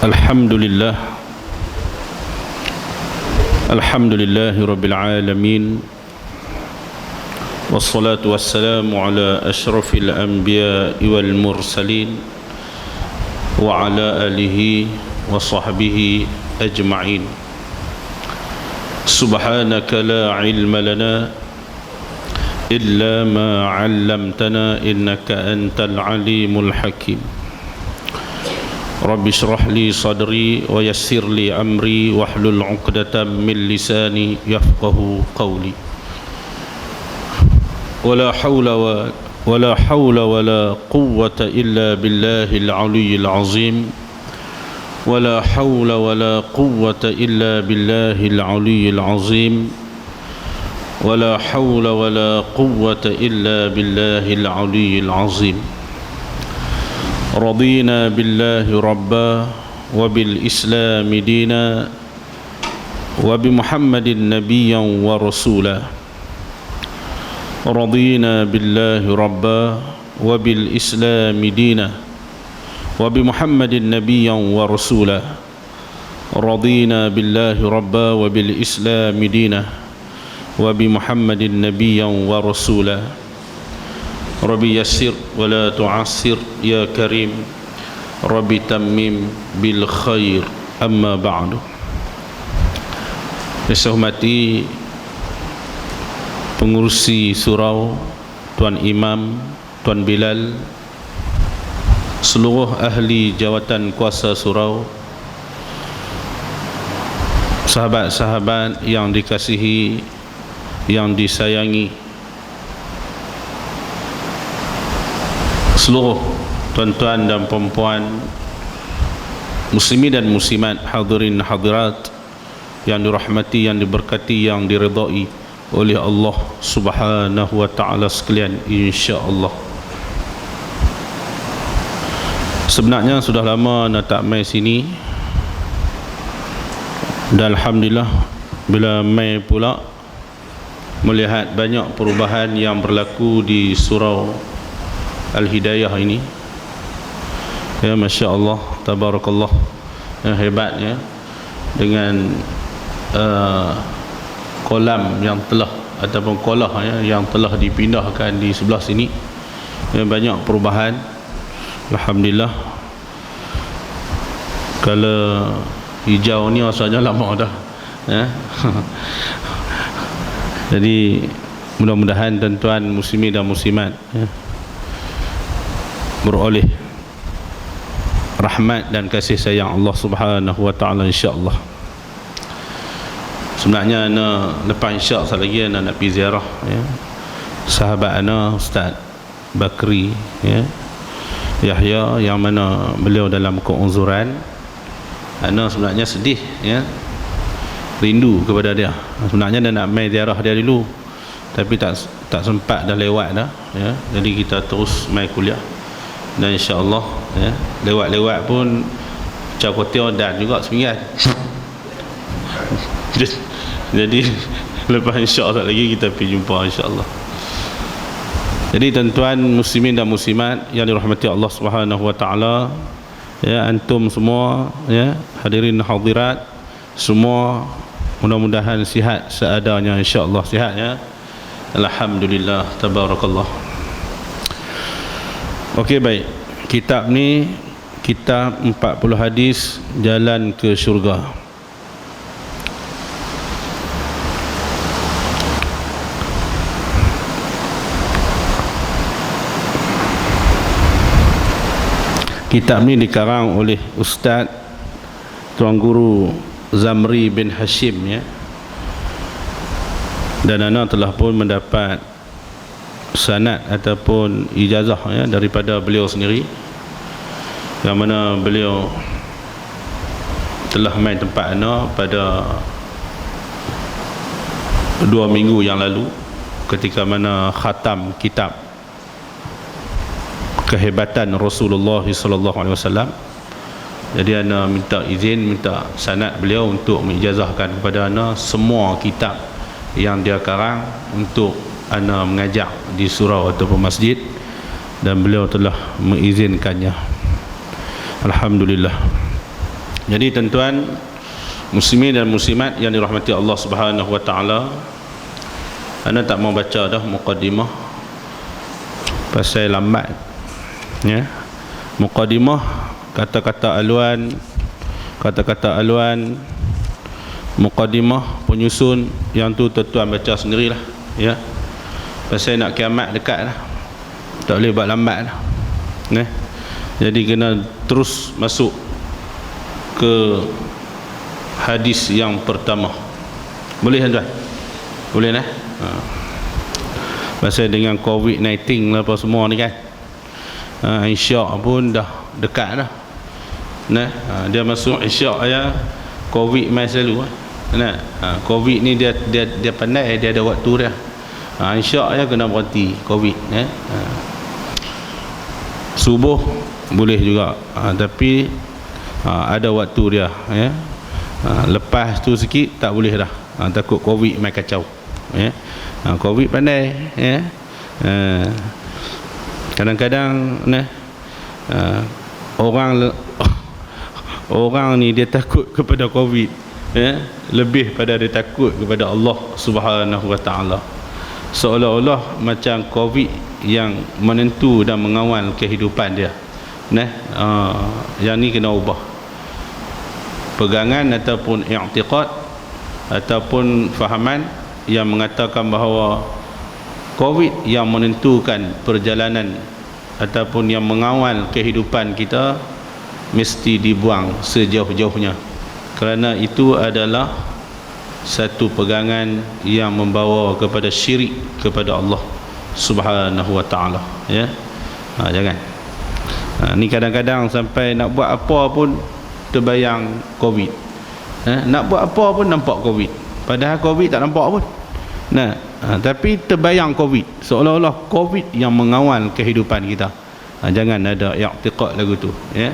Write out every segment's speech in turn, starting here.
Alhamdulillah, Alhamdulillahi Rabbil Alamin, wassalatu wassalamu ala ashrafil anbiya'i wal mursalin wa ala alihi wa sahbihi ajma'in. Subhanaka la ilma lana illa ma 'allamtana innaka antal alimul hakim. Rabbi shrah li sadri wa yassir li amri wahlul 'uqdatam min lisani yafqahu qawli. Wala hawla wala quwwata illa billahil 'aliyyil 'azim. Wala hawla wala quwwata illa billahil 'aliyyil 'azim. Wala hawla wala quwwata illa billahil 'aliyyil 'azim. رضينا بالله ربا وبالإسلام دينا وبمحمد نبيا ورسولا. رضينا بالله ربا وبالإسلام دينا وبمحمد نبيا ورسولا. رضينا بالله ربا وبالإسلام دينا وبمحمد نبيا ورسولا. Rabbi yassir wa la tu'assir ya karim. Rabbi tammim bil khair. Amma ba'du. Saya hormati pengurusi surau, Tuan Imam, Tuan Bilal, seluruh ahli jawatan kuasa surau, sahabat-sahabat yang dikasihi, yang disayangi, seluruh tuan-tuan dan perempuan, muslimin dan muslimat, hadirin hadirat yang dirahmati, yang diberkati, yang diridai oleh Allah Subhanahu wa taala sekalian, insya-Allah. Sebenarnya sudah lama nak tak mai sini, dan alhamdulillah bila mai pula melihat banyak perubahan yang berlaku di surau Al-Hidayah ini. Ya, Masya Allah, Tabarakallah, hebatnya dengan kolam yang telah ataupun kolah yang telah dipindahkan di sebelah sini. Ya, banyak perubahan, alhamdulillah. Kalau hijau ni asalnya lama dah, ya. Jadi mudah-mudahan tuan-tuan muslimin dan muslimat, ya, beroleh rahmat dan kasih sayang Allah Subhanahu wa taala, insya-Allah. Sebenarnya ana lepas insya Allah lagi ana nak pergi ziarah, ya, sahabat ana Ustaz Bakri, ya, Yahya, yang mana beliau dalam keuzuran. Ana sebenarnya sedih, ya, rindu kepada dia. Sebenarnya dia nak mai ziarah dia dulu, tapi tak sempat, dah lewat dah, ya. Jadi kita terus mai kuliah. Dan insya-Allah, ya, lewat-lewat pun Cakotia dan juga seminggan. Jadi lepas insya-Allah lagi kita pergi jumpa, insya-Allah. Jadi tuan-tuan muslimin dan muslimat yang dirahmati Allah Subhanahu wa taala, ya, antum semua, ya, hadirin hadirat semua, mudah-mudahan sihat seadanya, insya-Allah sihat, ya. Alhamdulillah, tabarakallah. Okey, baik. Kitab ni kitab 40 hadis jalan ke syurga. Kitab ni dikarang oleh Ustaz Tuan Guru Zamri bin Hashim, ya. Dan ana telah pun mendapat sanad ataupun ijazah, ya, daripada beliau sendiri, yang mana beliau telah main tempat ana pada 2 minggu yang lalu, ketika mana khatam kitab kehebatan Rasulullah sallallahu alaihi wasallam. Jadi ana minta izin, minta sanad beliau untuk mengijazahkan kepada ana semua kitab yang dia karang untuk ana mengajak di surau ataupun masjid, dan beliau telah mengizinkannya. Alhamdulillah. Jadi tuan-tuan muslimin dan muslimat yang dirahmati Allah Subhanahu wa taala, ana tak mau baca dah muqaddimah pasal lambat ya. Muqaddimah kata-kata aluan, muqaddimah penyusun yang tu tuan-tuan baca sendirilah ya. Pasal nak kiamat dekat dah, tak boleh buat lambat dah ya. Jadi kena terus masuk ke hadis yang pertama. Boleh tuan? Boleh nah? Pasal dengan COVID-19 lah apa semua ni kan, Isyak pun dah dekat dah nah. Dia masuk Isyak ya, COVID mai selalu nah. COVID ni dia pandai, dia ada waktu dia. Isyak ya kena berhenti COVID ya. Subuh boleh juga, tapi ada waktu dia ya. Lepas tu sikit tak boleh dah, takut COVID mai kacau ya. COVID pandai ya. Kadang-kadang nah, orang ni dia takut kepada COVID ya, lebih pada dia takut kepada Allah Subhanahu wa taala. Seolah-olah macam COVID yang menentu dan mengawal kehidupan dia nah. Yang ni kena ubah pegangan ataupun i'tiqad ataupun fahaman yang mengatakan bahawa COVID yang menentukan perjalanan ataupun yang mengawal kehidupan kita mesti dibuang sejauh-jauhnya, kerana itu adalah satu pegangan yang membawa kepada syirik kepada Allah Subhanahu wa taala ya. Jangan ni kadang-kadang sampai nak buat apa pun terbayang COVID, nak buat apa pun nampak COVID, padahal COVID tak nampak pun nah. Tapi terbayang COVID, seolah-olah COVID yang mengawal kehidupan kita. Jangan ada i'tiqad lagu tu ya.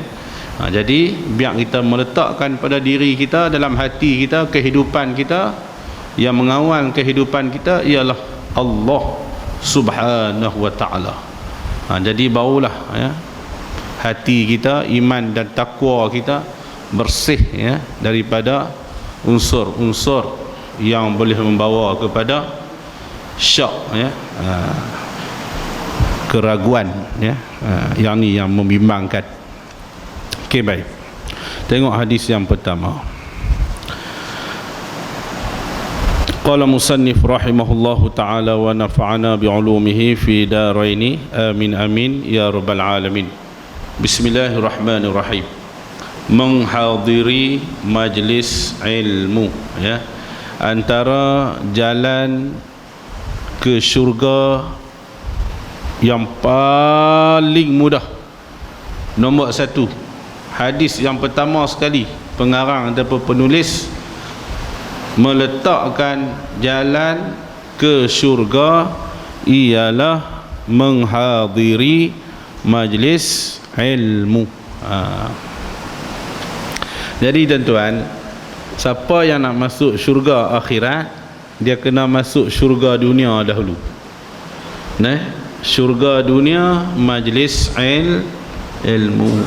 Jadi biar kita meletakkan pada diri kita, dalam hati kita, kehidupan kita, yang mengawal kehidupan kita ialah Allah Subhanahu wa taala. Jadi barulah ya, hati kita, iman dan takwa kita bersih ya, daripada unsur-unsur yang boleh membawa kepada syak ya, keraguan ya, yang ni yang membimbangkan. Okey, baik. Tengok hadis yang pertama. Qala musannif rahimahullahu ta'ala wa nafa'ana bi'ulumihi fi daraini amin amin ya rabbal alamin. Bismillahirrahmanirrahim. Menghadiri majlis ilmu ya, antara jalan ke syurga yang paling mudah. Nombor satu, hadis yang pertama sekali pengarang ataupun penulis meletakkan jalan ke syurga ialah menghadiri majlis ilmu. Jadi tuan-tuan, siapa yang nak masuk syurga akhirat, dia kena masuk syurga dunia dahulu nah. Syurga dunia majlis ilmu.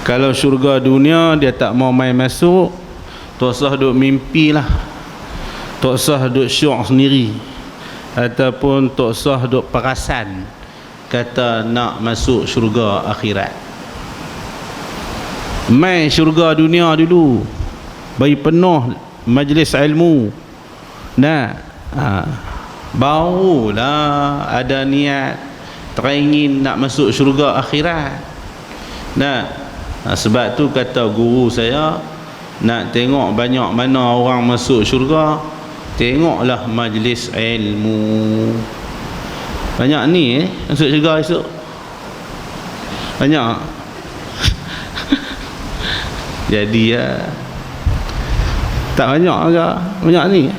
Kalau syurga dunia dia tak mau main masuk, tak usah duk mimpi lah, tak usah duk syok sendiri, ataupun tak usah duk perasan kata nak masuk syurga akhirat. Main syurga dunia dulu, bagi penuh majlis ilmu nah. Barulah ada niat teringin nak masuk syurga akhirat nah. Sebab tu kata guru saya, nak tengok banyak mana orang masuk syurga, tengoklah majlis ilmu. Banyak ni masuk syurga esok, banyak. Jadi tak banyak agak, banyak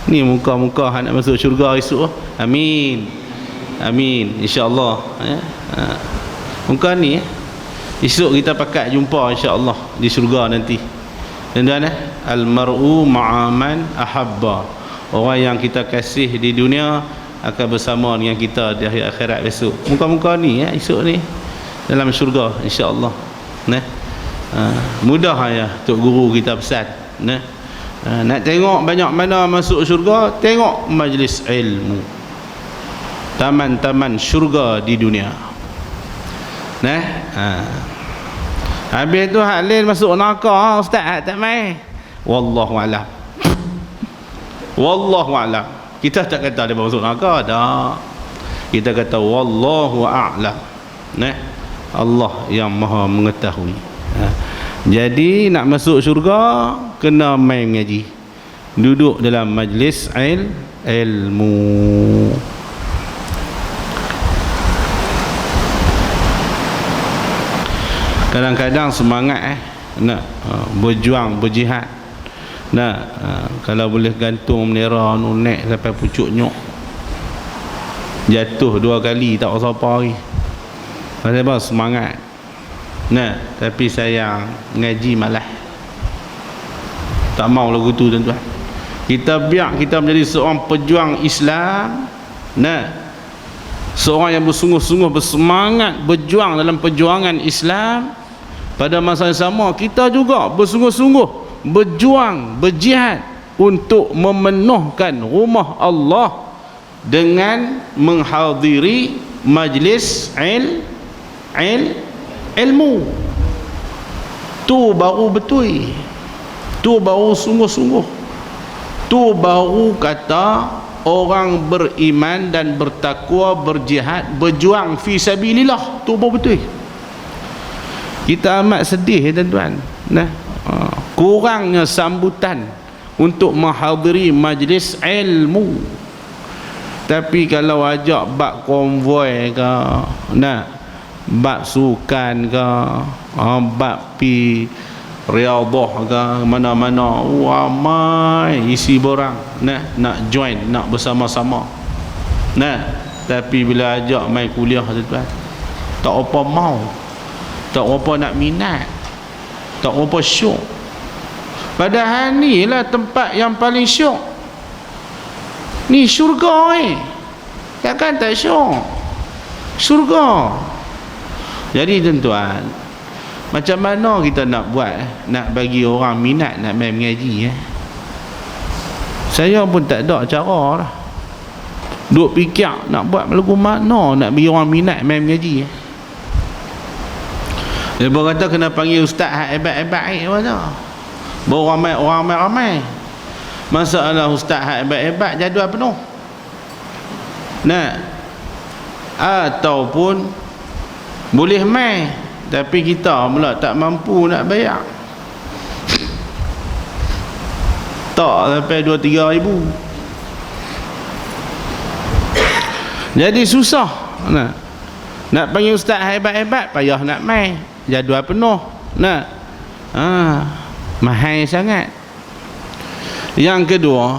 ni muka-muka nak masuk syurga esok. Amin amin insya-Allah ya. Muka ni esok kita pakat jumpa insya-Allah di syurga nanti. Dan al-mar'u ma'aman ahabba, orang yang kita kasih di dunia akan bersama dengan kita di akhirat besok. Muka-muka ni esok ni dalam syurga insya-Allah nah. Mudah ya Tok Guru kita pesan. Nak tengok banyak mana masuk syurga, tengok majlis ilmu, taman-taman syurga di dunia. Habis tu hak lain masuk neraka, ustaz tak mai. Wallahu alam. Wallahu alam. Kita tak kata dia masuk neraka dah. Kita kata wallahu a'lam. Allah yang maha mengetahui. Jadi nak masuk syurga kena main mengaji, duduk dalam majlis ilmu. Kadang-kadang semangat nak berjuang, berjihad, nak kalau boleh gantung bendera naik sampai pucuk nyok, jatuh 2 kali tak rasa apa lagi. Pasal apa? Semangat. Tapi sayang ngaji malah tak mau lagu tu tuan-tuan. Kita biar kita menjadi seorang pejuang Islam, seorang yang bersungguh-sungguh bersemangat berjuang dalam perjuangan Islam. Pada masa yang sama kita juga bersungguh-sungguh berjuang, berjihad untuk memenuhkan rumah Allah dengan menghadiri majlis ilmu. Tu baru betul, tu baru sungguh-sungguh, tu baru kata orang beriman dan bertakwa, berjihad, berjuang fi sabilillah. Tu baru betul. Kita amat sedih tuan-tuan, kurangnya sambutan untuk menghadiri majlis ilmu. Tapi kalau ajak bab konvoi ke, bab sukan ke, bab pi riadah ke, mana-mana ramai isi borang nak join, nak bersama-sama. Tapi bila ajak mai kuliah tuan-tuan, tak apa mau, tak apa nak minat, tak apa syok. Padahal ni lah tempat yang paling syok. Ni syurga takkan tak syok? Syurga. Jadi tuan-tuan, macam mana kita nak buat nak bagi orang minat nak main mengaji? Saya pun tak ada cara lah. Duk fikir nak buat lagu mana nak bagi orang minat main mengaji. Dia berkata kena panggil ustaz hebat-hebat mana? Baru ramai. Masalah ustaz hebat-hebat jadual penuh. Ataupun boleh mai tapi kita pula tak mampu nak bayar. Tak sampai 2-3 ribu. Jadi susah. Nak panggil ustaz hebat-hebat payah nak mai, jadual penuh. Mahal sangat. Yang kedua,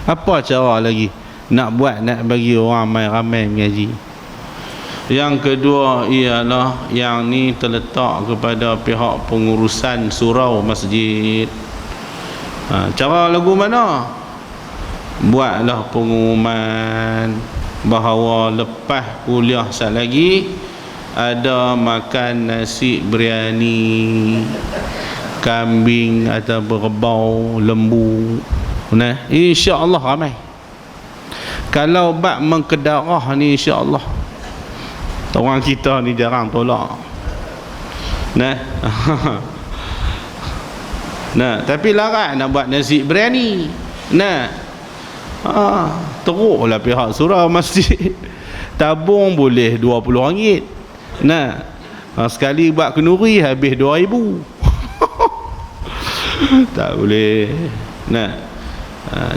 apa cara lagi nak buat nak bagi orang ramai mengaji? Yang kedua ialah yang ni terletak kepada pihak pengurusan surau masjid. Cara lagu mana? Buatlah pengumuman bahawa lepas kuliah sat lagi ada makan nasi biryani, kambing atau berbau, lembu. InsyaAllah ramai. Kalau bab mengkedarah ni insyaAllah orang kita ni jarang tolak. Tapi larang nak buat nasi biryani. Teruklah pihak surau masjid. Tabung boleh RM20. Sekali buat kenduri habis RM2,000. Tak boleh.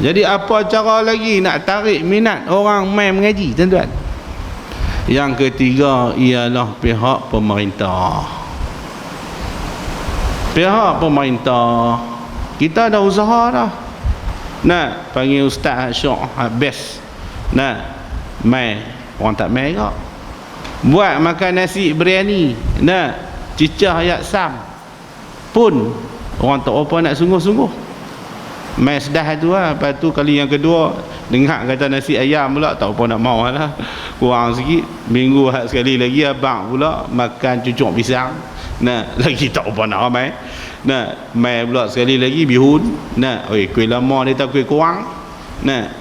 Jadi apa cara lagi nak tarik minat orang main mengaji tuan-tuan? Yang ketiga ialah pihak pemerintah. Pihak pemerintah kita dah usaha dah. Panggil ustaz syok habis. Mai orang tak mai kak. Buat makan nasi biryani, cicah ayat sam pun orang tak apa nak sungguh-sungguh. Mai sedah tu lah. Lepas tu kali yang kedua dengar kata nasi ayam pula, tak apa nak mau lah, kurang sikit. Minggu sekali lagi abang pula makan cucuk pisang. Nah, lagi tak apa nak mai. Nah, mai pula sekali lagi bihun. Nah, oi kuih lama dia tak kuih kurang. Nah,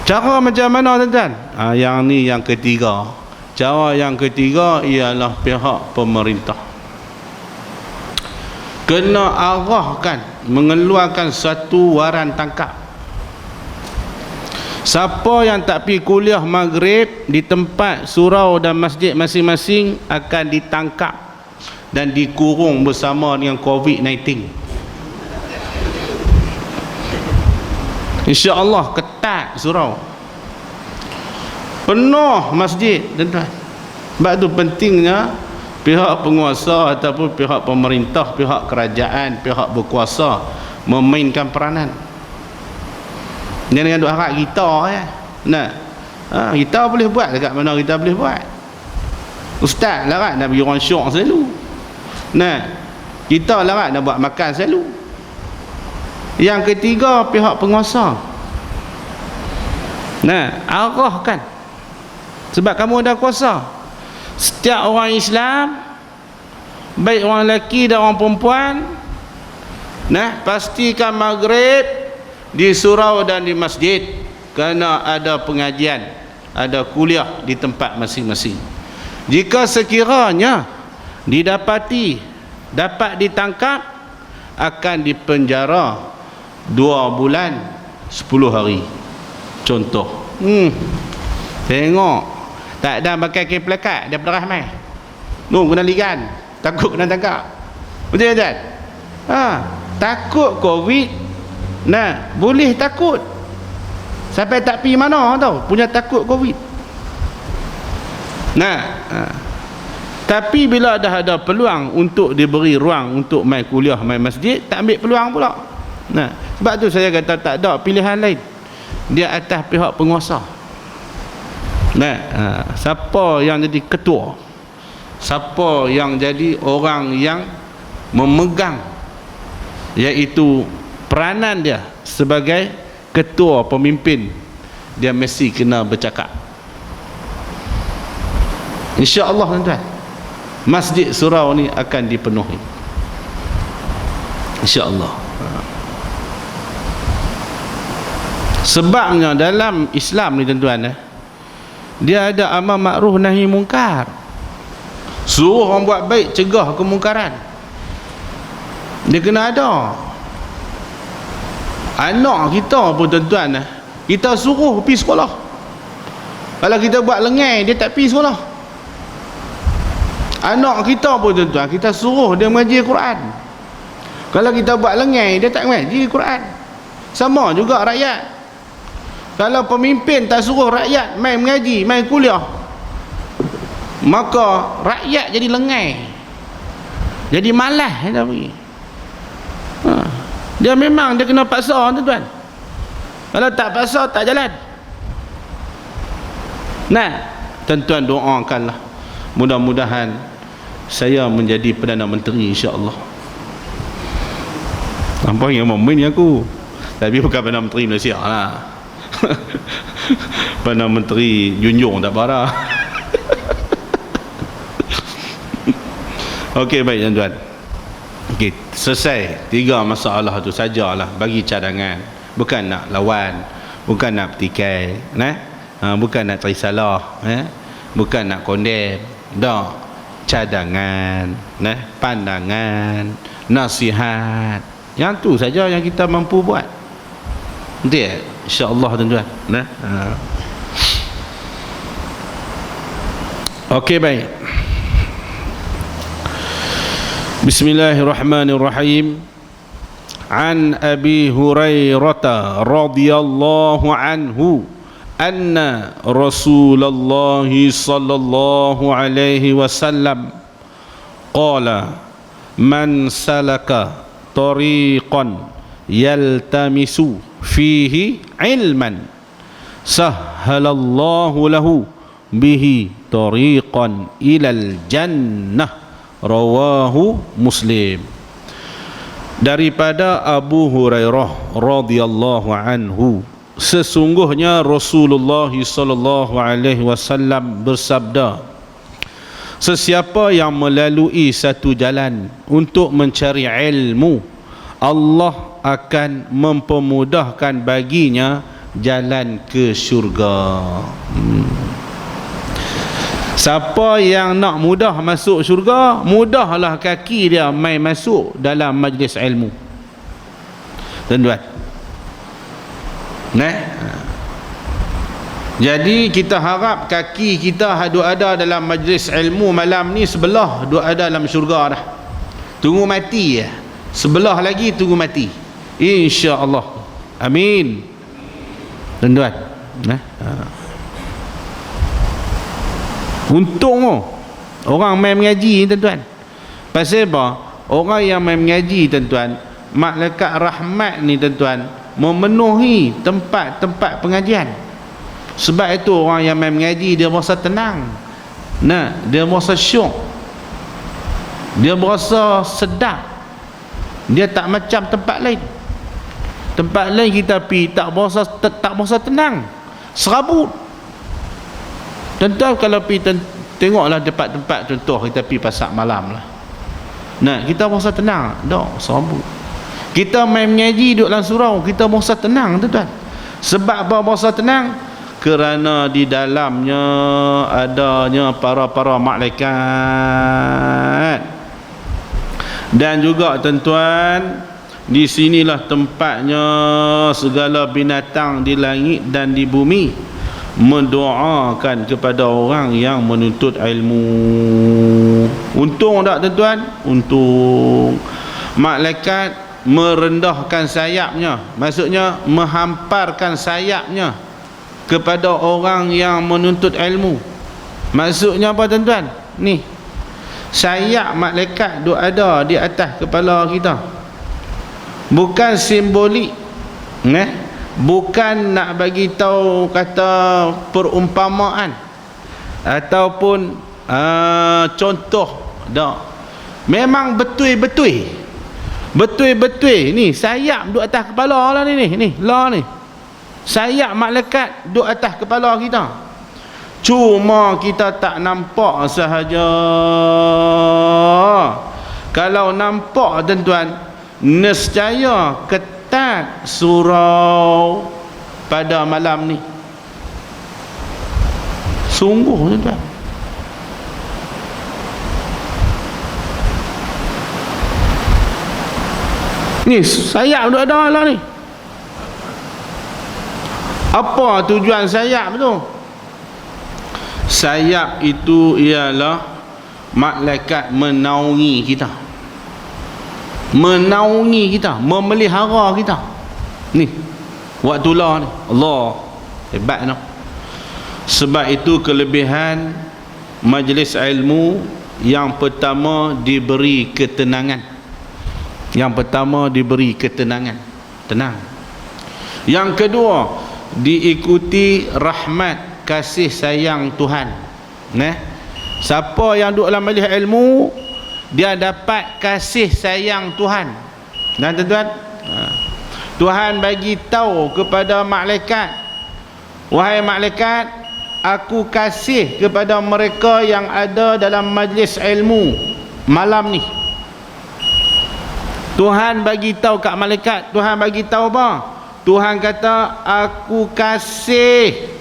cara macam mana tuan-tuan? Yang ni yang ketiga. Cara yang ketiga ialah pihak pemerintah kena arahkan, mengeluarkan satu waran tangkap. Siapa yang tak pergi kuliah maghrib di tempat surau dan masjid masing-masing akan ditangkap dan dikurung bersama dengan COVID-19. InsyaAllah ketat surau, penuh masjid tuan-tuan. Sebab tu pentingnya pihak penguasa ataupun pihak pemerintah, pihak kerajaan, pihak berkuasa memainkan peranan. Jangan duk harap kita ya. Nah, kita boleh buat dekat mana kita boleh buat. Ustaz larat nak bagi orang syok selalu. Nah, kita larat nak buat makan selalu. Yang ketiga pihak penguasa. Nah, arahkan. Sebab kamu ada kuasa. Setiap orang Islam, baik orang lelaki dan orang perempuan, nah, pastikan maghrib di surau dan di masjid kerana ada pengajian, ada kuliah di tempat masing-masing. Jika sekiranya didapati dapat ditangkap, akan dipenjara 2 bulan 10 hari. Contoh. Tengok, tak ada pakai kain pelekat daripada Rahman. Kena ligan, takut kena tangkap. Betul tak? Takut COVID. Nah, boleh takut. Sampai tak pergi mana tau, punya takut COVID. Nah, tapi bila dah ada peluang untuk diberi ruang untuk main kuliah, main masjid, tak ambil peluang pula. Nah, sebab tu saya kata tak ada pilihan lain. Dia atas pihak penguasa. Nah, siapa yang jadi ketua, siapa yang jadi orang yang memegang, iaitu peranan dia sebagai ketua pemimpin, dia mesti kena bercakap. InsyaAllah tuan-tuan, masjid surau ni akan dipenuhi, InsyaAllah. Sebabnya dalam Islam ni tuan-tuan, dia ada amar makruf nahi mungkar. Suruh orang buat baik, cegah kemungkaran. Dia kena ada. Anak kita pun tuan-tuan, kita suruh pergi sekolah. Kalau kita buat lengai, dia tak pergi sekolah. Anak kita pun tuan-tuan, kita suruh dia mengaji Quran. Kalau kita buat lengai, dia tak mengaji Quran. Sama juga rakyat. Kalau pemimpin tak suruh rakyat main mengaji, main kuliah, maka rakyat jadi lengai, jadi malas. Dia memang dia kena paksa tuan-tuan. Kalau tak paksa tak jalan. Nah, tuan-tuan doakanlah, mudah-mudahan saya menjadi Perdana Menteri insya-Allah. Nampak yang main aku, tapi bukan Perdana Menteri Malaysia lah. Perdana Menteri junjung tak parah. Okey, baik tuan-tuan. Okey, selesai 3 masalah tu sajalah, bagi cadangan. Bukan nak lawan, bukan nak petikai, bukan nak cari salah, bukan nak condemn. Dah, cadangan, pandangan, nasihat. Yang tu saja yang kita mampu buat. Betul tak? InsyaAllah tuan-tuan. Okey, baik. Bismillahirrahmanirrahim. An Abi Hurairah radhiyallahu anhu anna Rasulullah sallallahu alaihi wasallam qala man salaka tariqan yaltamisu fihi ilman sahhalallahu lahu bihi tariqan ilal jannah, rawahu Muslim. daripada Abu Hurairah radhiyallahu anhu, sesungguhnya Rasulullah sallallahu alaihi wasallam bersabda, sesiapa yang melalui satu jalan untuk mencari ilmu, Allah akan mempermudahkan baginya jalan ke syurga. Siapa yang nak mudah masuk syurga, mudahlah kaki dia mai masuk dalam majlis ilmu. Tuan-tuan. Jadi kita harap kaki kita duk ada dalam majlis ilmu malam ni, sebelah duk ada dalam syurga dah. Tunggu mati ya. Sebelah lagi tunggu mati. Insya-Allah. Amin. Tuan-tuan. Untung orang main mengaji, tuan-tuan. Pasal apa? Orang yang main mengaji, tuan-tuan, malaikat rahmat ni, tuan-tuan, memenuhi tempat-tempat pengajian. Sebab itu orang yang main mengaji dia merasa tenang. Dia merasa syok. Dia merasa sedap. Dia tak macam tempat lain. Tempat lain kita pergi tak merasa tenang. Serabut. Tuan-tuan kalau pergi tengoklah tempat-tempat, contoh kita pergi pasar malam lah. Kita merasa tenang. Tak, serabut. Kita main mengaji duduk dalam surau, kita merasa tenang, tuan-tuan. Sebab apa merasa tenang? Kerana di dalamnya adanya para malaikat. Dan juga tuan-tuan, di sinilah tempatnya segala binatang di langit dan di bumi mendoakan kepada orang yang menuntut ilmu. Untung tak, tuan-tuan? Untung. Malaikat merendahkan sayapnya, maksudnya menghamparkan sayapnya kepada orang yang menuntut ilmu. Maksudnya apa, tuan-tuan? Ni sayap malaikat duk ada di atas kepala kita. Bukan simbolik, bukan nak bagi tahu kata perumpamaan ataupun contoh. Tak. Memang betul-betul ni sayap duk atas kepala lah ni sayap malaikat duk atas kepala kita. Cuma kita tak nampak sahaja. Kalau nampak, tuan-tuan, nescaya ketat surau pada malam ni. Sungguh, tuan-tuan. Ni sayap duk ada lah ni. Apa tujuan sayap tu? Sayap itu ialah malaikat menaungi kita, memelihara kita. Ni waktu lah ni, Allah hebat no. Sebab itu kelebihan majlis ilmu, yang pertama diberi ketenangan. Tenang. Yang kedua, diikuti rahmat kasih sayang Tuhan. Siapa yang duduk dalam majlis ilmu, dia dapat kasih sayang Tuhan. Dan tuan-tuan, Tuhan bagi tahu kepada malaikat, wahai malaikat, aku kasih kepada mereka yang ada dalam majlis ilmu malam ni. Tuhan bagi tahu kat malaikat. Tuhan bagi tahu apa? Tuhan kata, aku kasih,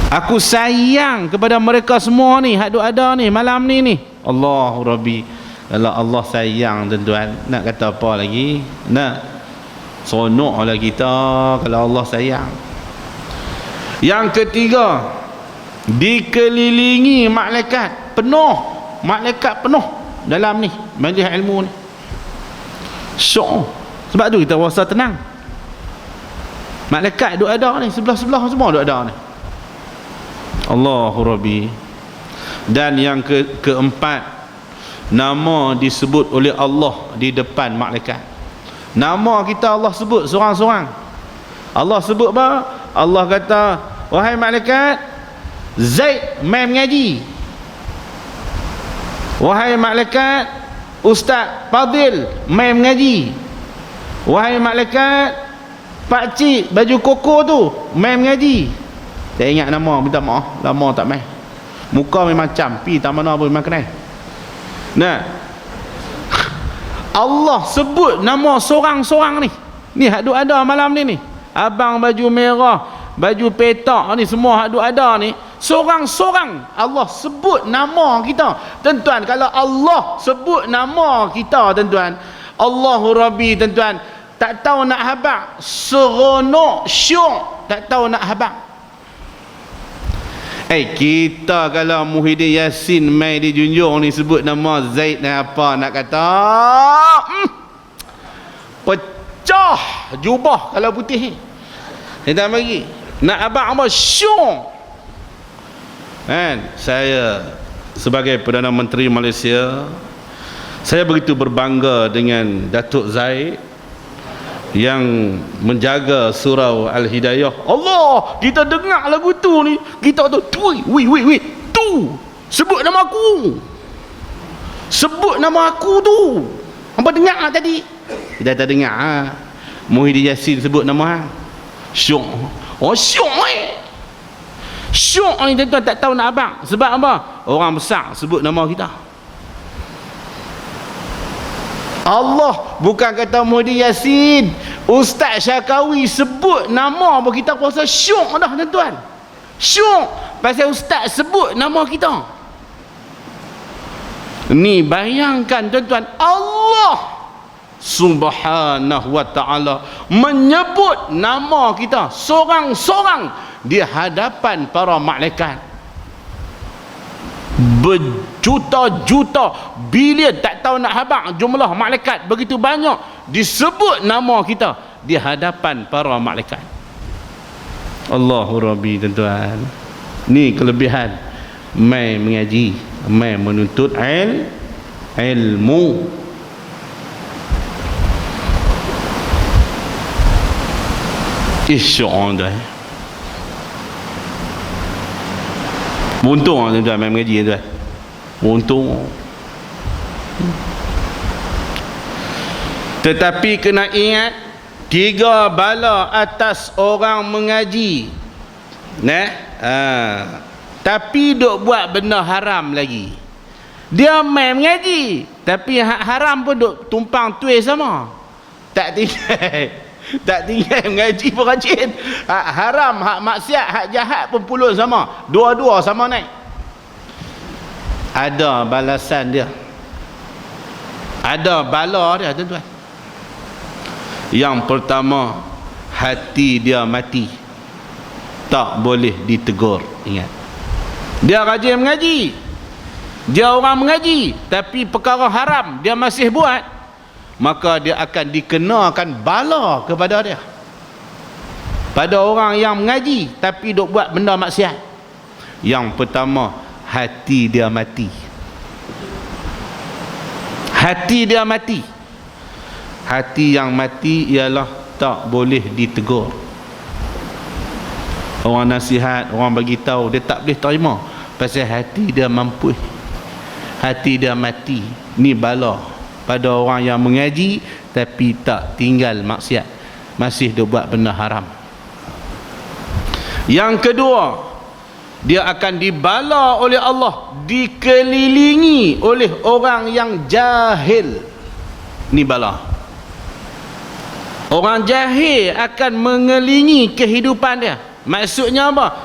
aku sayang kepada mereka semua ni, hak duk ada ni malam ni. Allahu Rabbi. Kalau Allah sayang, tuan-tuan, nak kata apa lagi? Nak seronoklah kita kalau Allah sayang. Yang ketiga, dikelilingi malaikat penuh dalam ni majlis ilmu ni. Syok. Sebab tu kita rasa tenang. Malaikat duk ada ni, sebelah-sebelah semua duk ada ni. Allahu Rabbi. Dan yang keempat, nama disebut oleh Allah di depan malaikat. Nama kita Allah sebut seorang-seorang. Allah sebut apa? Allah kata, wahai malaikat, Zaid mai mengaji. Wahai malaikat, Ustaz Fadil mai mengaji. Wahai malaikat pakcik baju koko tu mai mengaji. Tak ingat nama, minta maaf, lama tak mai. Muka memang campi, tak mana pun memang kenal. Nah, Allah sebut nama seorang-seorang ni. Ni hak duk ada malam ni. Abang baju merah, baju petak ni semua hak duk ada ni. Seorang-seorang Allah sebut nama kita. Tuan-tuan, kalau Allah sebut nama kita, tuan-tuan, Allahu Rabbi, tuan-tuan, tak tahu nak habaq, seronok, syok, tak tahu nak habaq. Kita kalau Muhyiddin Yassin mai dijunjung ni sebut nama Zaid dan apa nak kata, pecah jubah kalau putih ni. Kita bagi nak abang apa syok. Kan, saya sebagai Perdana Menteri Malaysia, saya begitu berbangga dengan Datuk Zaid yang menjaga surau Al-Hidayah. Allah, kita dengar lagu tu ni, kita tu wui tu sebut nama aku, sebut nama aku tu. Apa dengar tadi? Kita tak dengar. Muhyiddin Yassin sebut nama syok. Oh syok syok ni, tuan-tuan, tak tahu nak abang. Sebab apa? Orang besar sebut nama kita. Allah bukan kata Muhyiddin Yassin, Ustaz Syakawi sebut nama pun kita kuasa syok dah, tuan-tuan. Syok pasal Ustaz sebut nama kita. Ni bayangkan, tuan-tuan, Allah Subhanahu wa ta'ala menyebut nama kita seorang-seorang di hadapan para malaikat. Berjuta-juta, bilion, tak tahu nak habaq jumlah malaikat begitu banyak disebut nama kita di hadapan para malaikat. Allahu Rabbi, tuan-tuan. Ni kelebihan mai mengaji, mai menuntut ilmu. Isya'an dah. Untung tuan-tuan main mengaji, tuan. Untung. Tetapi kena ingat, 3 bala atas orang mengaji. Tapi duk buat benda haram lagi. Dia main mengaji, tapi hak haram pun duk tumpang tuai sama. Tak tinggal. Tak tinggal mengaji pun rajin. Hak haram, hak maksiat, hak jahat pun pulun sama. Dua-dua sama naik. Ada balasan dia. Ada bala dia, tuan-tuan. Yang pertama, hati dia mati. Tak boleh ditegur. Ingat. Dia rajin mengaji. Dia orang mengaji, tapi perkara haram dia masih buat. Maka dia akan dikenakan bala kepada dia. Pada orang yang mengaji tapi duk buat benda maksiat. Yang pertama, hati dia mati. Hati dia mati. Hati yang mati ialah tak boleh ditegur. Orang nasihat, orang bagi tahu, dia tak boleh terima pasal hati dia mampu. Hati dia mati. Ni bala pada orang yang mengaji tapi tak tinggal maksiat, masih dia buat benda haram. Yang kedua, dia akan dibala oleh Allah, dikelilingi oleh orang yang jahil. Ni bala. Orang jahil akan mengelilingi kehidupan dia. Maksudnya apa?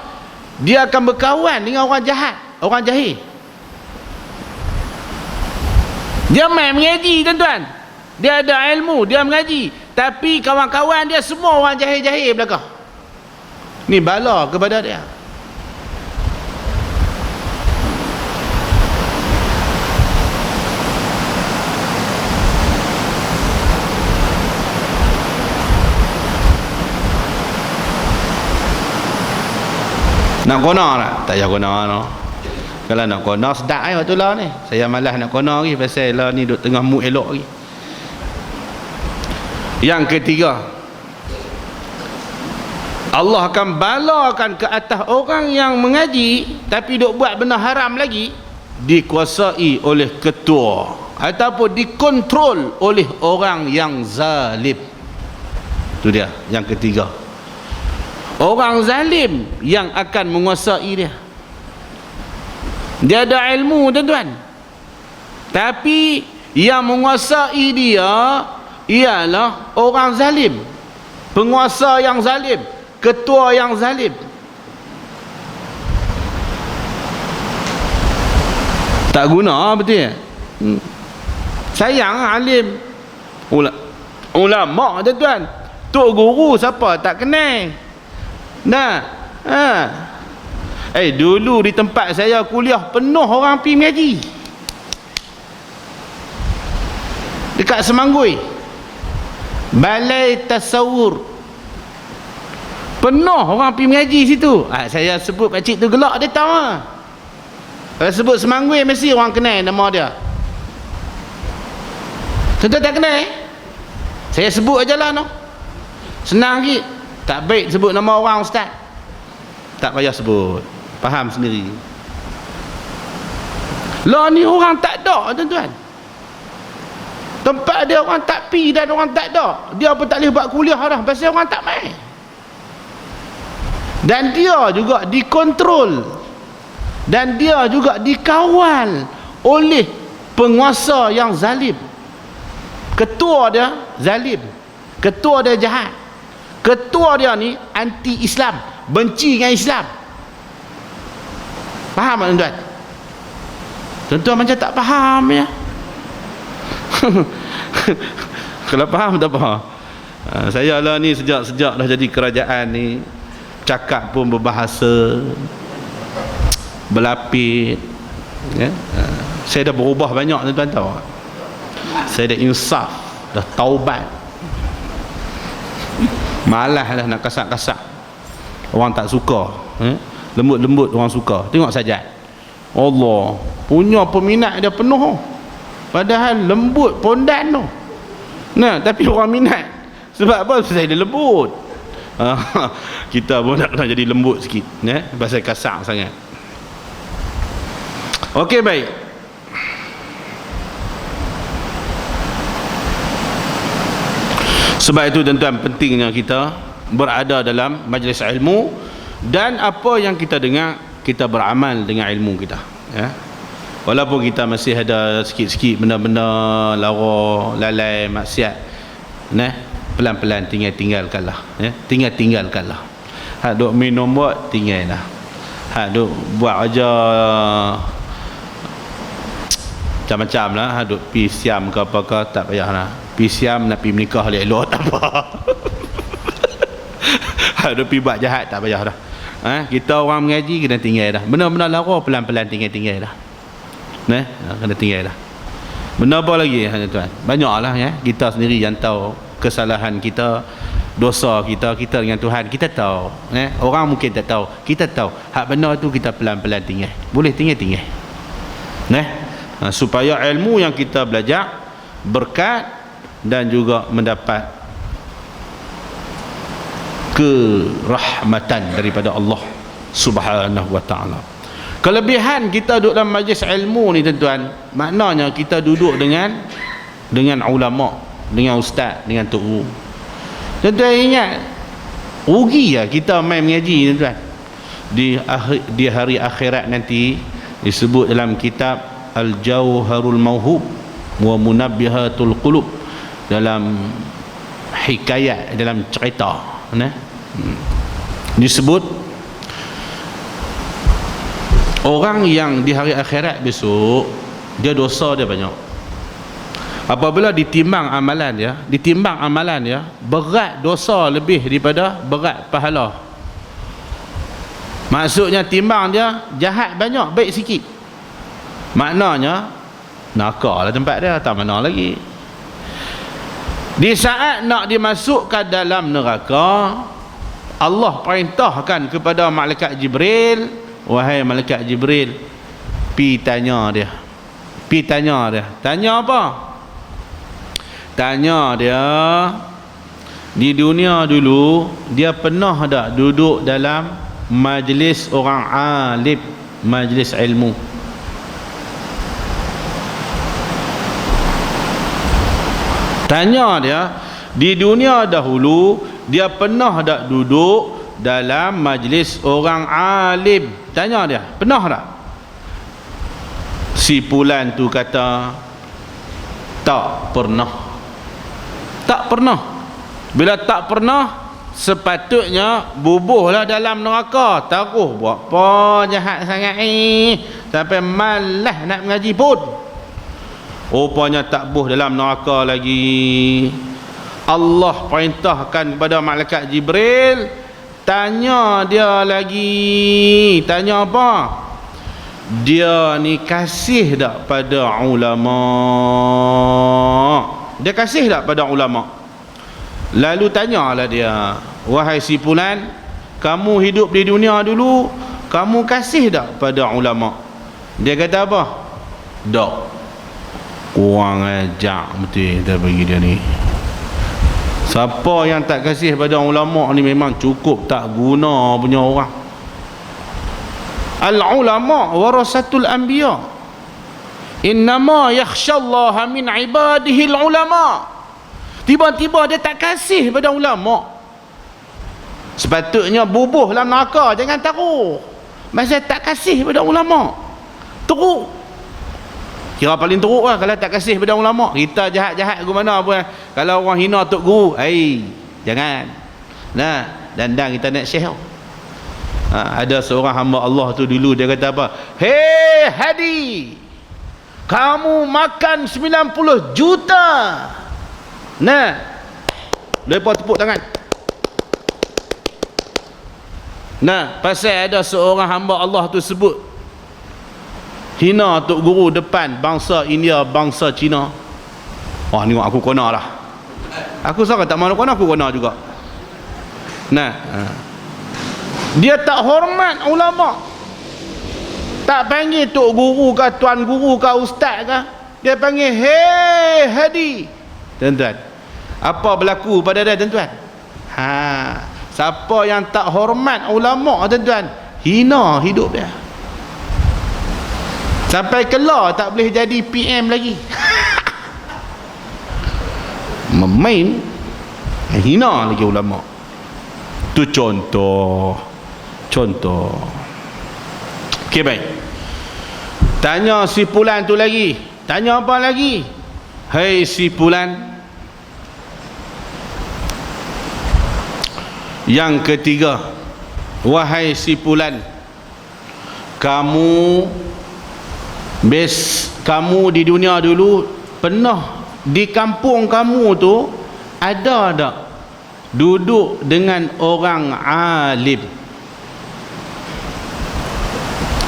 Dia akan berkawan dengan orang jahat, orang jahil. Dia main mengaji, tuan-tuan. Dia ada ilmu, dia mengaji. Tapi kawan-kawan dia semua orang jahil-jahil belakang. Ni bala kepada dia. Nak kona tak? Tak payah kona no. Kalau nak kona sedap waktu lah ni. Saya malas nak kona lagi pasal lah ni duduk tengah mood elok lagi. Yang ketiga, Allah akan balakan ke atas orang yang mengaji tapi duk buat benda haram lagi, dikuasai oleh ketua. ataupun dikontrol oleh orang yang zalim. Itu dia yang ketiga. Orang zalim yang akan menguasai dia. Dia ada ilmu, tuan-tuan, tapi yang menguasai dia ialah orang zalim, penguasa yang zalim, ketua yang zalim. Tak guna, betul ya? Sayang alim, ulama, tuan-tuan, tok guru siapa tak kenal. Nah, dulu di tempat saya kuliah penuh orang pergi mengaji dekat Semanggui, balai tasawur, penuh orang pergi mengaji situ. Saya sebut pakcik tu gelak, dia tahu lah. Kalau sebut Semanggui mesti orang kenal nama dia. Tentu tak kenal, saya sebut aja lah, no. Senang lagi. Tak baik sebut nama orang ustaz, tak payah sebut, faham sendiri. Lah ni orang tak ada, tuan-tuan. Tempat dia orang tak pi dan orang tak ada. Dia pun tak boleh buat kuliah dah, pasal orang tak main. Dan dia juga dikontrol, dan dia juga dikawal oleh penguasa yang zalim. Ketua dia zalim, ketua dia jahat, ketua dia ni anti Islam, benci dengan Islam. Faham tak, tuan-tuan? Tuan-tuan macam tak faham ya. Kalau faham tak apa. Saya lah ni sejak dah jadi kerajaan ni, cakap pun berbahasa berlapis ya. Saya dah berubah banyak, tuan-tuan tahu. Saya dah insaf, dah taubat. Malas dah nak kasak-kasak, orang tak suka. Lembut-lembut orang suka. Tengok sajad, Allah punya peminat dia penuh, padahal lembut pondan tu. Nah, tapi orang minat. Sebab apa? Saya dia lembut. Kita pun nak kena jadi lembut sikit, pasal kasar sangat. Okey, baik. Sebab itu, tuan-tuan, pentingnya kita berada dalam majlis ilmu, dan apa yang kita dengar kita beramal dengan ilmu kita, ya. Walaupun kita masih ada sikit-sikit benda-benda lara, lalai, maksiat, pelan-pelan tinggalkanlah, ya. Tinggalkanlah. Hak duk minum buat tinggal dah. Hak duk buat aja macam-macam lah. Hak duk pi siam ke apa ke, tak payah lah. Pi siam nak pi menikah elok tak apa. Hak duk pi buat jahat tak payah dah. Kita orang mengaji kena tinggal dah. Benda-benda lara pelan-pelan tinggal dah. Kena tinggal dah. Benda apa lagi, tuan? Banyak lah, ya. Kita sendiri yang tahu kesalahan kita, dosa kita dengan Tuhan. Kita tahu, orang mungkin tak tahu, kita tahu. Hak benda tu kita pelan-pelan tinggal. Boleh tinggal. Supaya ilmu yang kita belajar berkat dan juga mendapat kerahmatan daripada Allah Subhanahu wa ta'ala. Kelebihan kita duduk dalam majlis ilmu ni, tuan-tuan, maknanya kita duduk dengan ulama, dengan ustaz, dengan tok guru. Tuan-tuan ingat, rugi ya kita main mengaji, tuan-tuan. Di hari akhirat nanti disebut dalam kitab Al-Jauharul Mauhub wa Munabbihatul Qulub, dalam hikayat, dalam cerita, disebut orang yang di hari akhirat besok, dia dosa dia banyak. Apabila ditimbang amalan dia, berat dosa lebih daripada berat pahala. Maksudnya timbang dia jahat banyak, baik sikit. Maknanya nakal lah tempat dia, tak mana lagi. Di saat nak dimasukkan dalam neraka, Allah perintahkan kepada malaikat Jibril, wahai malaikat Jibril, pi tanya dia. Tanya apa? Tanya dia, di dunia dulu dia pernah tak duduk dalam majlis orang alim, majlis ilmu? Tanya dia, di dunia dahulu dia pernah tak duduk dalam majlis orang alim? Tanya dia, pernah tak? Si Fulan tu kata tak pernah. Tak pernah. Bila tak pernah, sepatutnya bubuhlah dalam neraka. Taruh buat apa jahat sangat ni, sampai malas nak mengaji pun. Rupanya tak buh dalam neraka lagi. Allah perintahkan kepada malaikat Jibril, tanya dia lagi. Tanya apa? Dia ni kasih tak pada ulama? Dia kasih tak pada ulama? Lalu tanyalah dia, wahai si Fulan, kamu hidup di dunia dulu, kamu kasih tak pada ulama? Dia kata apa? Tak. Kurang ajar betul kita bagi dia ni. Siapa yang tak kasih pada ulama ni memang cukup tak guna punya orang. Al-ulama warasatul anbiya. Innama yakhshallaha min ibadihi al-ulama. Tiba-tiba dia tak kasih pada ulama. Sepatutnya bubuh dalam neraka, jangan taruh. Masa tak kasih pada ulama, teruk. Kira paling teruk lah kalau tak kasih pada ulama. Kita jahat-jahat ke mana pun, kalau orang hina tok guru, jangan. Nah, dandang kita nak syekh. Ada seorang hamba Allah tu dulu, dia kata apa? Hei Hadi, kamu makan 90 juta. Nah, lepas tepuk tangan. Nah, pasal ada seorang hamba Allah tu sebut hina tok guru depan bangsa India, bangsa Cina. Wah, ni aku kena lah. Aku sangat tak mahu kena, aku kena juga. Nah, dia tak hormat ulama. Tak panggil tok guru ke, tuan guru ke, ustaz ke. Dia panggil hei Hadi. Tuan-tuan, apa berlaku pada dia, tuan-tuan? Siapa yang tak hormat ulama, tuan-tuan, hina hidup dia. Sampai kelar tak boleh jadi PM lagi. Memain, hina lagi ulama. Tu contoh. Okey, baik. Tanya si Fulan tu lagi. Tanya apa lagi? Hei si Fulan, yang ketiga, wahai si Fulan, kamu di dunia dulu pernah di kampung kamu tu ada tak duduk dengan orang alim?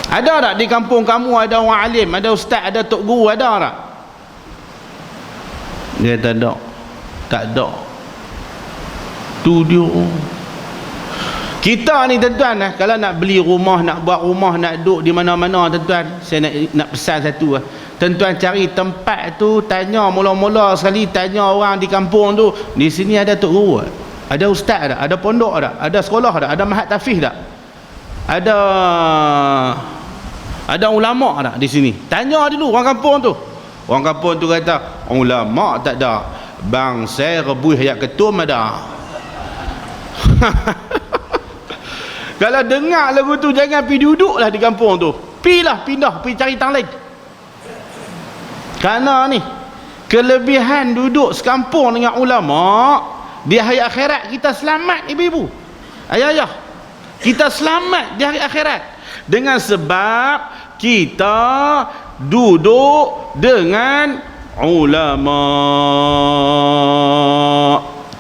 Ada tak di kampung kamu ada orang alim, ada ustaz, ada tok guru, ada tak? Dia tak ada. Tak ada. Tu dia. Kita ni tuan-tuan, kalau nak beli rumah, nak buat rumah, nak duduk di mana-mana, tuan-tuan, saya nak pesan satu. Tuan-tuan cari tempat tu, tanya mula-mula sekali, tanya orang di kampung tu, di sini ada tok guru tak? Ada ustaz tak? Ada pondok tak? Ada sekolah tak? Ada mahat tahfiz tak? Ada ulama tak di sini? Tanya dulu orang kampung tu. Orang kampung tu kata, ulama tak ada, bangsa rebus hayat ketum ada. Kalau dengar lagu tu, jangan pergi duduklah di kampung tu. Pindah, pergi cari tang lain. Kerana ni, kelebihan duduk sekampung dengan ulama, di hari akhirat kita selamat, ibu-ibu, ayah-ayah. Kita selamat di hari akhirat dengan sebab kita duduk dengan ulama.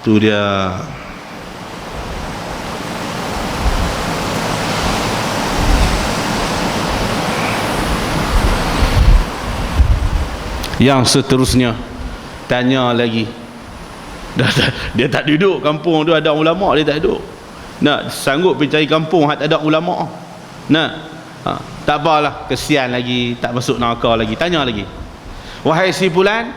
Tu dia. Yang seterusnya, tanya lagi. Dia tak duduk kampung tu ada ulama, dia tak duduk. Nak sanggup pergi cari kampung hak tak ada ulama. Tak apalah, kesian lagi, tak masuk neraka lagi. Tanya lagi, wahai si Fulan,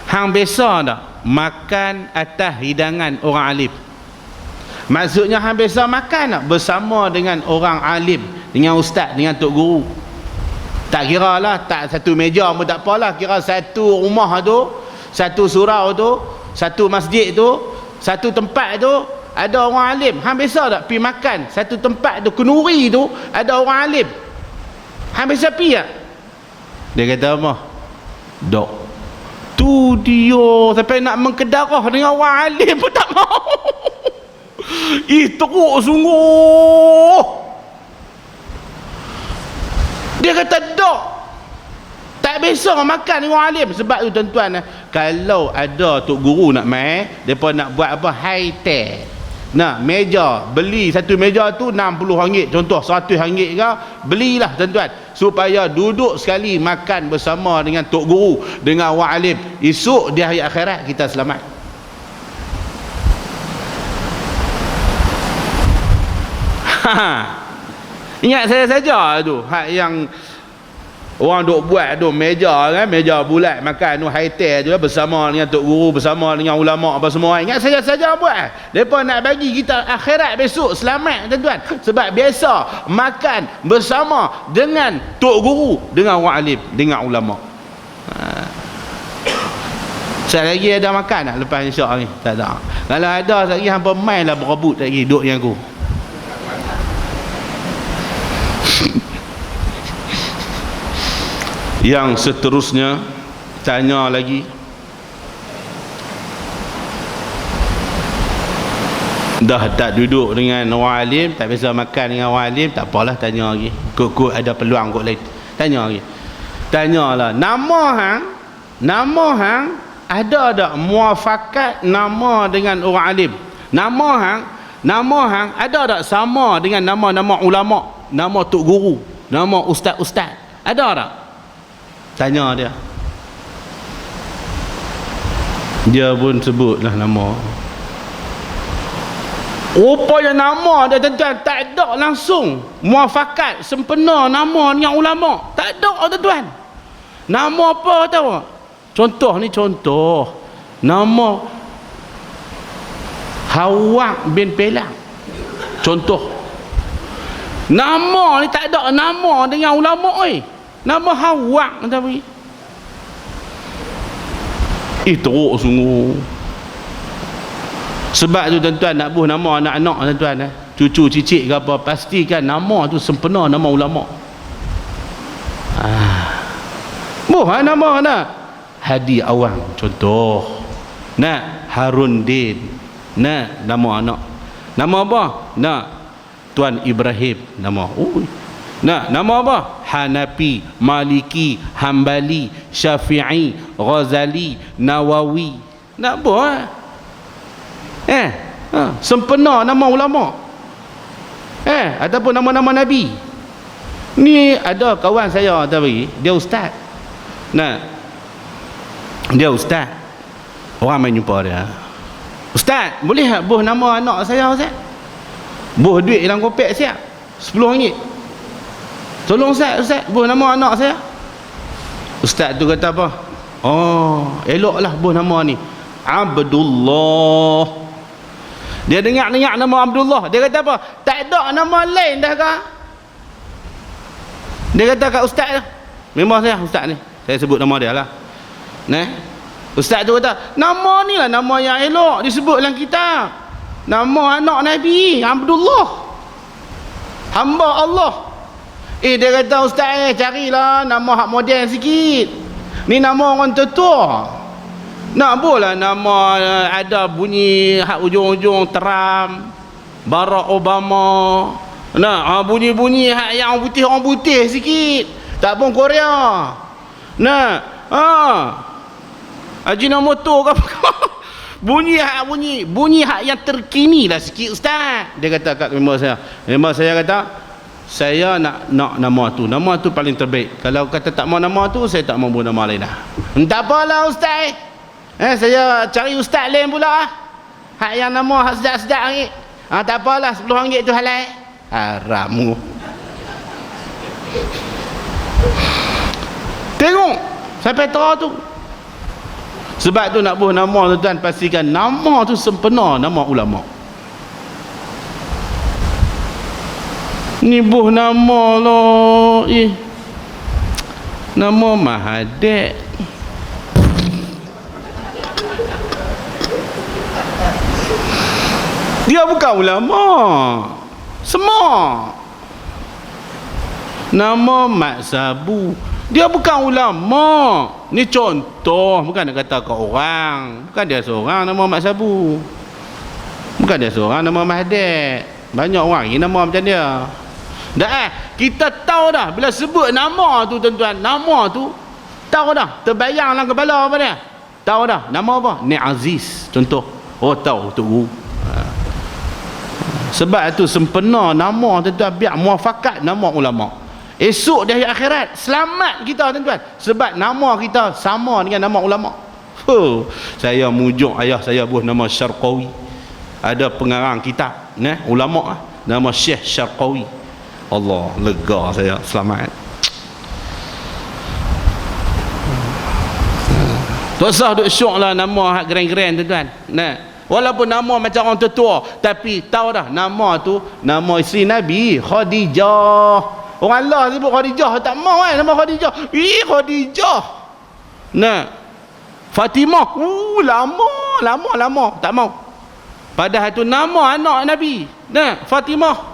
hang biasa tak makan atas hidangan orang alim? Maksudnya hang biasa makan tak bersama dengan orang alim, dengan ustaz, dengan tok guru? Tak kira lah, tak satu meja pun tak apalah, kira satu rumah tu satu surau tu, satu masjid tu, satu tempat tu ada orang alim. Hang biasa tak pi makan satu tempat tu, Kenuri tu ada orang alim? Hang biasa pi tak? Dia kata apa? Dok. Tu dia sampai nak mengkedarah dengan orang alim pun tak mau. Teruk sungguh. Dia kata dok, tak biasa makan dengan orang alim. Sebab tu tuan-tuan, kalau ada tok guru nak mai, depa nak buat apa, high tech. Nah, meja, beli satu meja tu RM60, contoh RM100 ke, belilah tuan-tuan, supaya duduk sekali makan bersama dengan tok guru, dengan orang alim. Esok di hari akhirat kita selamat. Ingat saya saja tu hak yang orang duk buat tu, meja kan, meja bulat makan tu, high tech tu, bersama dengan tok guru, bersama dengan ulama apa semua. Ingat saya saja buat. Depa nak bagi kita akhirat besok selamat tuan-tuan. Sebab biasa makan bersama dengan tok guru, dengan orang alim, dengan ulama. Sekali lagi ada makan tak lepas insya ni? Tak ada. Kalau ada sekali hampa main lah berebut lagi duduk dengan aku. Yang seterusnya tanya lagi, dah tak duduk dengan orang alim, tak biasa makan dengan orang alim, tak apalah, tanya lagi. Kok ada peluang kot lain, tanya lagi. Tanyalah, nama hang ada tak muafakat nama dengan orang alim? Nama hang ada tak sama dengan nama-nama ulama, nama tok guru, nama ustaz-ustaz? Ada tak? Tanya dia. Dia pun sebutlah nama. Rupanya nama dia tuan-tuan tak ada langsung muafakat sempena nama dengan ulama. Tak ada tuan-tuan. Nama apa tahu? Contoh ni, contoh nama Hawak bin Pelang. Contoh. Nama ni tak ada nama dengan ulama oi. Nama Hawak tapi teruk sungguh. Sebab tu tuan-tuan, nak buh nama anak-anak tuan-tuan, cucu cicit ke apa, pastikan nama tu sempena nama ulama. Buh nama mana? Hadi Awang contoh. Nak Harun Din. Nak nama anak. Nama apa? Nak Tuan Ibrahim nama. Nak nama apa? Hanafi, Maliki, Hambali, Syafi'i, Ghazali, Nawawi. Nak apa? Sempena nama ulama. Ataupun nama-nama Nabi. Ni ada kawan saya tadi, dia ustaz. Nah, dia ustaz. Orang main jumpa dia. Ustaz, boleh tak buh nama anak saya ustaz? Buh duit dalam kopek siap RM10. Tolong ustaz, buh nama anak saya. Ustaz tu kata apa? Oh, eloklah buh nama ni Abdullah. Dia dengar nama Abdullah, dia kata apa? Tak ada nama lain dah ke? Dia kata kat ustaz tu, memang saya ustaz ni, saya sebut nama dia lah. Ustaz tu kata, nama ni lah nama yang elok disebut dalam kitab. Nama anak Nabi Abdullah, hamba Allah. Dia kata ustaz carilah nama hak moden sikit. Ni nama orang tua. Nak boleh nama ada bunyi hak ujung-ujung Trump, Barack Obama. Nak bunyi-bunyi hak yang orang putih sikit. Tak pun Korea. Nak Ajinomoto ke apa. Bunyi hak yang terkini lah sikit ustaz. Dia kata kat member saya kata, saya nak nama tu paling terbaik. Kalau kata tak mau nama tu, saya tak mau buat nama lain dah. Tak apalah ustaz. Saya cari ustaz lain pula. Hak yang nama hak sedap-sedap ni. Tak apalah, RM10 tu halal. Haram. Tengok sampai terang tu. Sebab tu nak buh nama tuan, pastikan nama tu sempena nama ulama. Ni buh nama lah. Nama Mahathir. Dia bukan ulama. Semua nama Mat Sabu. Dia bukan ulama. Ni contoh, bukan nak kata kat orang. Bukan dia seorang nama Mat Sabu. Bukan dia seorang nama Mahdet. Banyak orang ni nama macam dia. Dah kita tahu dah bila sebut nama tu tuan-tuan, nama tu tahu dah, terbayang dalam kepala apa dia? Tahu dah nama apa? Ni Aziz contoh. Oh tahu Tok Guru. Sebab itu sempena nama tuan-tuan, biar muafakat nama ulama. Esok di hari akhirat selamat kita tuan-tuan, sebab nama kita sama dengan nama ulama. Saya mujuk ayah saya buah nama Syarqawi. Ada pengarang kitab ulama nama Syekh Syarqawi. Allah, lega saya, selamat. Tak usah duk syok lah nama hak keren-keren tuan-tuan. Walaupun nama macam orang tua, tapi tahu dah nama tu nama isteri Nabi Khadijah. Orang Allah sebut Khadijah, tak mau nama Khadijah. Khadijah. Fatimah. Lama, tak mau. Padahal tu nama anak Nabi. Fatimah.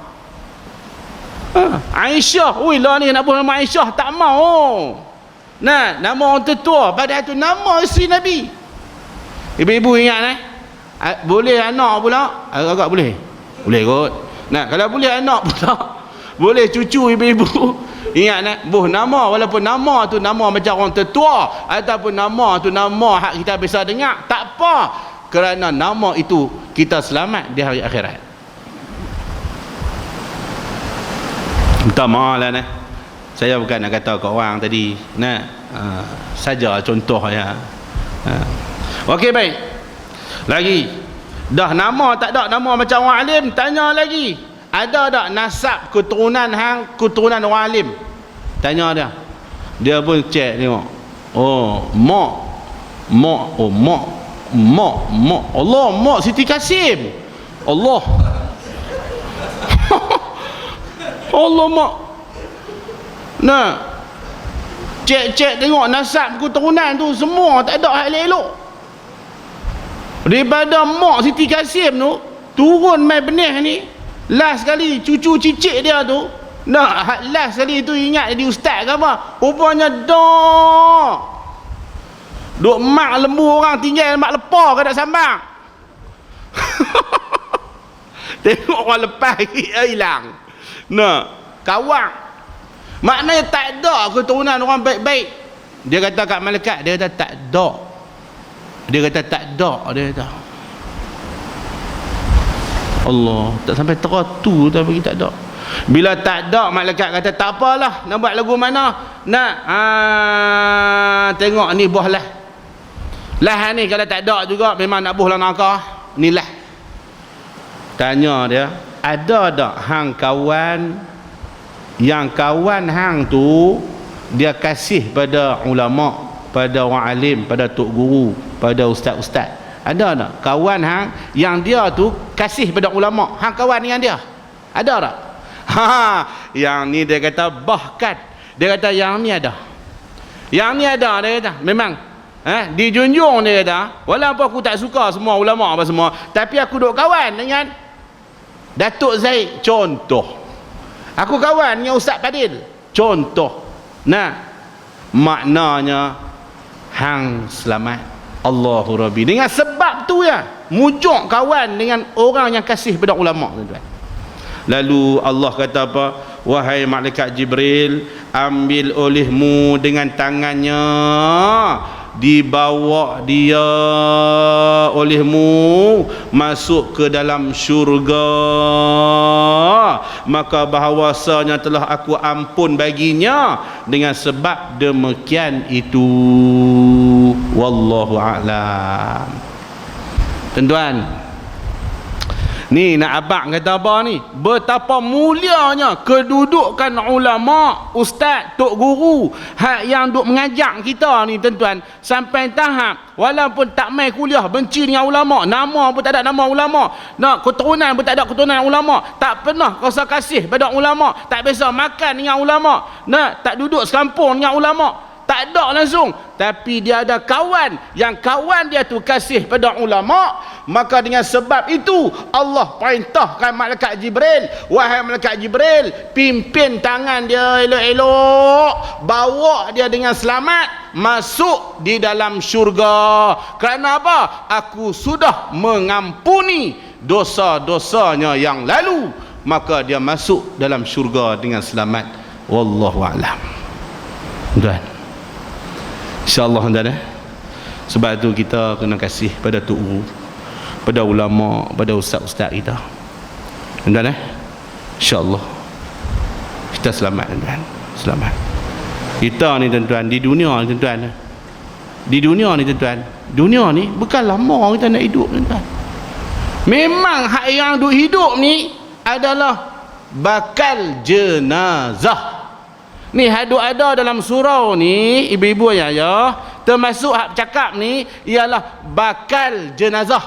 Aisyah. Lah ni nak buat nama Aisyah, tak mau. Nama orang tua, padahal tu nama isteri Nabi. Ibu-ibu ingat boleh anak pula? Agak boleh. Boleh kot. Kalau boleh anak pula, boleh cucu ibu-ibu. Ingat nama, walaupun nama tu nama macam orang tertua, ataupun nama tu nama hak kita biasa dengar, tak apa, kerana nama itu kita selamat di hari akhirat. Minta maaf lah saya bukan nak kata kat orang tadi saja contoh ya. Okey, baik. Lagi dah nama tak ada nama macam orang alim, tanya lagi, ada tak nasab keturunan keturunan orang alim? Tanya dia pun cek tengok. Mak Allah, mak Siti Kasim. Allah Allah, mak. Cek tengok nasab keturunan tu semua tak ada hal elok. Daripada mak Siti Kasim tu turun mai benih ni, last sekali cucu cicit dia tu, last sekali tu ingat jadi ustaz ke apa, rupanya dah duk mak lembu orang tinggal mak lepar ke tak sambang. Tengok orang lepas hilang. Kawang. Maknanya tak ada keturunan orang baik-baik. Dia kata kat malaikat, dia kata tak ada. Dia kata tak ada, dia kata. Allah, tak sampai teratu tak bagi tak ada. Bila tak ada, malaikat kata tak apalah, nak buat lagu mana? Tengok ni buah lah. Lah ni kalau tak ada juga memang nak buah lah nakah. Ni lah. Tanya dia, ada tak hang kawan yang kawan hang tu dia kasih pada ulama, pada orang alim, pada tok guru, pada ustaz-ustaz? Ada tak kawan hang yang dia tu kasih pada ulama, hang kawan dengan dia? Ada tak? Yang ni dia kata bahkan dia kata yang ni ada. Yang ni ada, dia kata memang dijunjung, dia kata walaupun aku tak suka semua ulama apa semua, tapi aku duk kawan dengan Datuk Zaid contoh. Aku kawan dengan Ustaz Padil contoh. Maknanya hang selamat. Allahu Rabbi. Dengan sebab tu mujuk kawan dengan orang yang kasih pada ulama, tuan-tuan. Lalu Allah kata apa? Wahai malaikat Jibril, ambil olehmu dengan tangannya, dibawa dia olehmu masuk ke dalam syurga, maka bahawasanya telah aku ampun baginya dengan sebab demikian itu. Wallahu a'lam. Tuan-tuan, ni nak abang kata apa ni? Betapa mulianya kedudukan ulama, ustaz, tok guru hak yang duk mengajak kita ni, tuan-tuan, sampai tahap walaupun tak mai kuliah benci dengan ulama, nama pun tak ada nama ulama, keturunan pun tak ada keturunan ulama, tak pernah rasa kasih pada ulama, tak biasa makan dengan ulama, tak duduk sekampung dengan ulama, tak ada langsung, tapi dia ada kawan, yang kawan dia tu kasih pada ulama. Maka dengan sebab itu Allah perintahkan malaikat Jibril, wahai malaikat Jibril, pimpin tangan dia elok-elok, bawa dia dengan selamat masuk di dalam syurga. Kerana apa? Aku sudah mengampuni dosa-dosanya yang lalu, maka dia masuk dalam syurga dengan selamat. Wallahu a'lam. Tuan, insya-Allah tuan, sebab tu kita kena kasih pada tu, pada ulama, pada ustaz-ustaz kita. Tuan, insya-Allah kita selamat tuan, selamat. Kita ni tuan-tuan, di dunia ni tuan-tuan, di dunia ni tuan-tuan, dunia ni bukan lama kita nak hidup tuan-tuan. Memang hak yang duk hidup ni adalah bakal jenazah. Ni hadut ada dalam surau ni, ibu-ibu ya, termasuk hak cakap ni ialah bakal jenazah.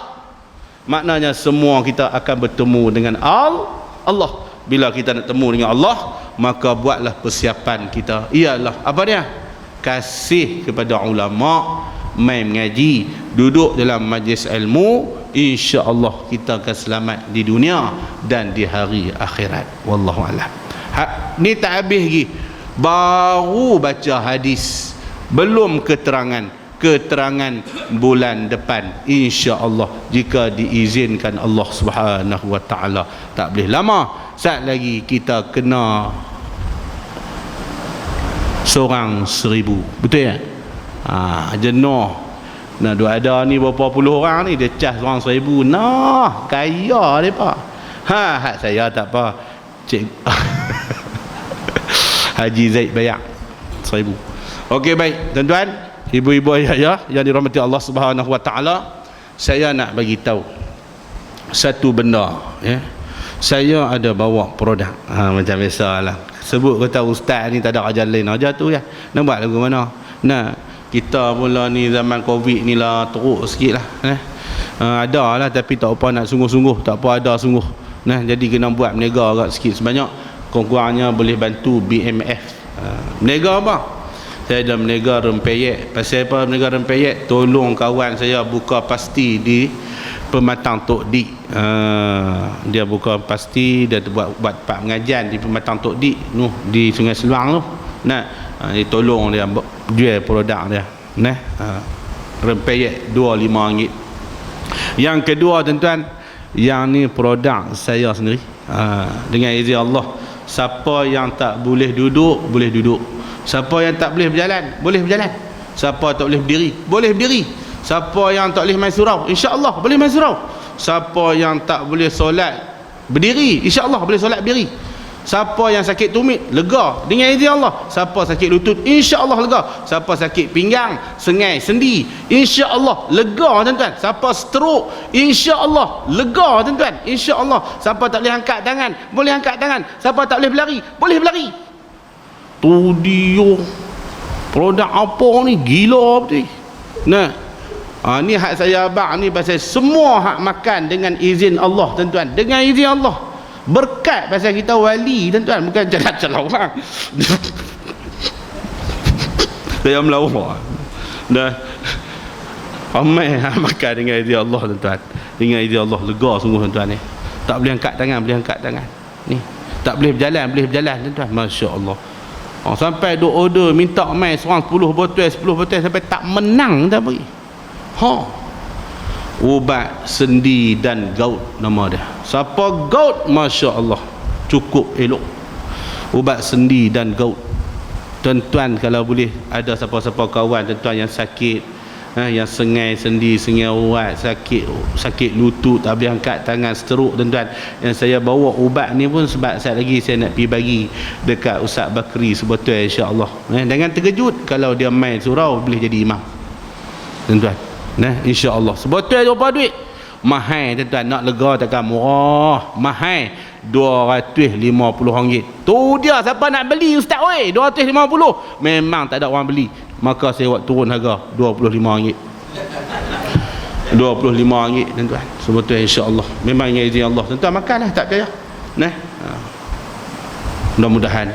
Maknanya semua kita akan bertemu dengan Allah. Bila kita nak temu dengan Allah, maka buatlah persiapan kita, ialah apa dia? Kasih kepada ulama, mai mengaji, duduk dalam majlis ilmu, insya-Allah kita akan selamat di dunia dan di hari akhirat. Wallahu a'lam. Ni tak habis lagi, baru baca hadis, belum keterangan bulan depan, insya-Allah, jika diizinkan Allah Subhanahu wa taala. Tak boleh lama, saat lagi kita kena seorang 1000, betul ya? Jenuh nah, dua ada ni berapa puluh orang ni, dia cas seorang 1000, nah kaya depa. Hak saya tak apa, cik Haji Zaid Bayak 1000. Okey, baik tuan-tuan, ibu-ibu ayah yang dirahmati Allah Subhanahu wa taala, saya nak bagi tahu satu benda ya. Saya ada bawa produk macam biasalah, sebut kata ustaz ni tak ada kerja lain aja tu ya. Nak buat lagu mana? Nah, kita pula ni zaman Covid ni lah teruk sikit lah ada lah, tapi tak apa nak sungguh-sungguh, tak apa ada sungguh. Nah, jadi kena buat menega agak sikit sebanyak, kurang-kurangnya boleh bantu BMF. Menega apa? Saya ada menega rempeyek. Pasal apa menega rempeyek? Tolong kawan saya buka pasti di Pematang Tok Dik. Dia buka pasti, dia buat tempat pengajian di Pematang Tok Dik noh, di Sungai Seluang tu. Nah, dia tolong dia jual produk dia. Nah, rempeyek RM25. Yang kedua tuan-tuan, yang ni produk saya sendiri. Dengan izin Allah, siapa yang tak boleh duduk, boleh duduk. Siapa yang tak boleh berjalan, boleh berjalan. Siapa tak boleh berdiri, boleh berdiri. Siapa yang tak boleh main surau, insya-Allah boleh main surau. Siapa yang tak boleh solat berdiri, insya-Allah boleh solat berdiri. Siapa yang sakit tumit, lega dengan izin Allah. Siapa sakit lutut, insya-Allah lega. Siapa sakit pinggang, sengai, sendi, insya-Allah lega tuan-tuan. Siapa stroke, insya-Allah lega tuan-tuan, insya-Allah. Siapa tak boleh angkat tangan, boleh angkat tangan. Siapa tak boleh berlari, boleh berlari. Tu dia produk apa ni, gila betul. Nah, ni hak saya abang ni pasal semua hak makan dengan izin Allah tuan-tuan, dengan izin Allah. Berkat pasal kita wali tuan-tuan, bukan jalan-jalan orang. Saya melawak dah ramai makan dengan izin Allah tuan-tuan, dengan izin Allah, lega sungguh tuan-tuan ni. Tak boleh angkat tangan, boleh angkat tangan ni. Tak boleh berjalan, boleh berjalan tuan-tuan, masya-Allah. Sampai duk order minta mai seorang 10 botol sampai tak menang dah bagi. Ubat sendi dan gout nama dia. Siapa gout, masya-Allah, cukup elok. Ubat sendi dan gout. Tuan-tuan kalau boleh ada siapa-siapa kawan tuan-tuan yang sakit, yang sengai sendi, sengai urat, sakit lutut, tak boleh angkat tangan, stroke tuan-tuan, yang saya bawa ubat ni pun sebab saat lagi saya nak pergi bagi dekat Ustaz Bakri sebotol, insya-Allah. Jangan terkejut kalau dia main surau boleh jadi imam tuan-tuan. Insya-Allah. Sebotol berapa duit? Mahal tuan-tuan, nak lega takkan murah, mahal, RM250. Tu dia, siapa nak beli ustaz oi, RM250 memang tak ada orang beli. Maka saya buat turun harga RM25. RM25 tuan-tuan. Sebetulnya insya-Allah, memang dengan izin Allah tuan-tuan, makanlah tak percaya. Mudah-mudahan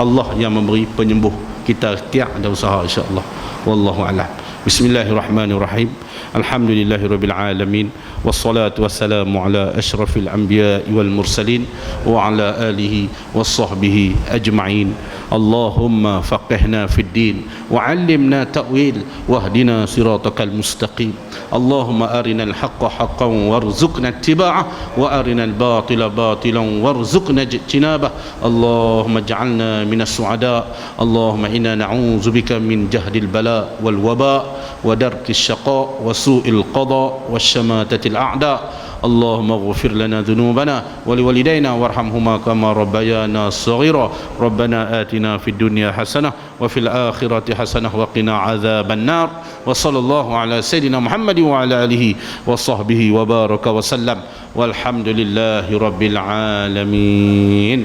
Allah yang memberi penyembuh kita ikhtiar dan usaha insya-Allah. Wallahu a'lam. Bismillahirrahmanirrahim. Alhamdulillahirabbil alamin wassalatu wassalamu ala asyrafil anbiya'i wal mursalin wa ala alihi wassahbihi ajma'in. Allahumma faqihna fid din wa 'allimna ta'wil wahdina siratal mustaqim. Allahumma arinal haqqa haqqan warzuqna ittiba'ah wa arinal batila batilan warzuqna ijtinabah. Allahumma ij'alna minas su'ada. Allahumma inna na'udzubika min jahdil bala wal waba wa darkis syaqa wa su'il qada wasyamatatil a'da. اللهم اغفر لنا ذنوبنا ولوالدينا وارحمهما كما ربيانا صغيرا. ربنا آتنا في الدنيا حسنة وفي الآخرة حسنة وقنا عذاب النار. وصلى الله على سيدنا محمد وعلى آله وصحبه وبارك وسلم والحمد لله رب العالمين.